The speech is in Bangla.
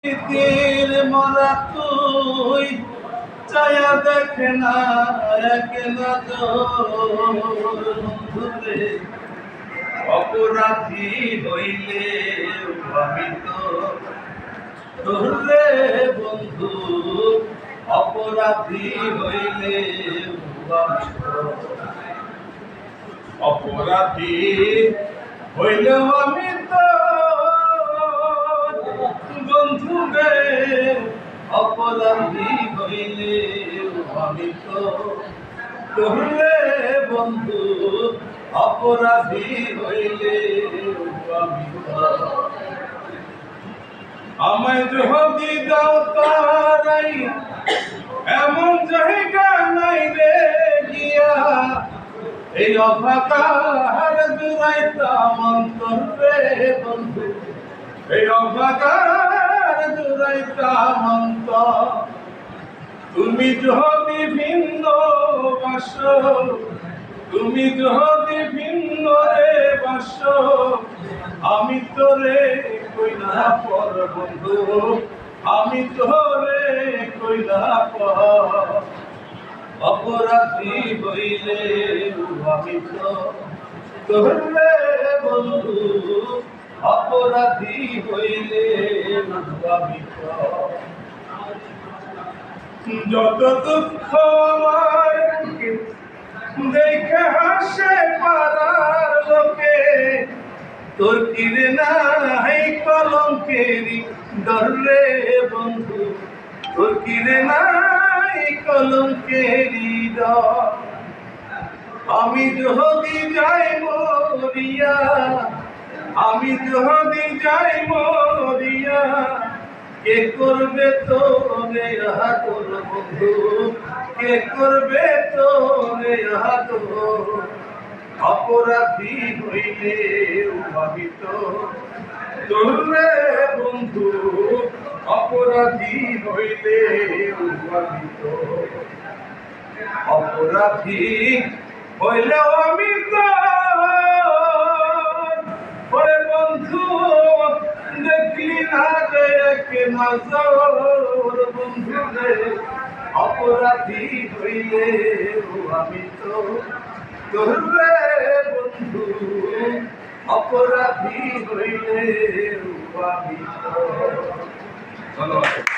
তীর মরা তুই চায়া দেখে না এক নজরে অপরাধী হইলে আমি তো ধরলে বন্ধু অপরাধী হইলে অপরাধী হইলেও আমি তো বন্ধু রে অপরাধী হইলে আমি তো ধরলে বন্ধু অপরাধী হইলে আমি তো আমায় যদি দাও তারাই এমন জায়গা নাই রে গিয়া এই অভাগার জুড়াইতাম অন্তর রে বন্ধু এই অভাগার জুড়াইতাম অন্তর তুমি যদি ভিন্ন বাস তুমি যদি ভিন্ন রে বাস আমি তোরে কইলা পর বন্ধু আমি তোরে কইলা পর অপরাধী হইলে আমি তো তোরে বন্ধু অপরাধী হইলে আমি তো যত দুঃখ আমার দেখে হাসে পাড়ার লোকে তোর কিরে নাই কলঙ্কেরি ডরলে বন্ধু তোর কিরে নাই কলঙ্কেরি ডর আমি যদি যাই মরিয়া আমি যদি যাই মরিয়া কে করবে তোরে তোর বন্ধু কে করবে তোরে অপরাধী হইলে আমি তো তোরে বন্ধু অপরাধী হইলে আমি তো অপরাধী হইলেও আমি তো ওরে বন্ধু দেখলি না রে কে নজর বন্ধু রে অপরাধী হইলে আমি তো তোরে বন্ধু অপরাধী হইলে আমি তো ধন্যবাদ।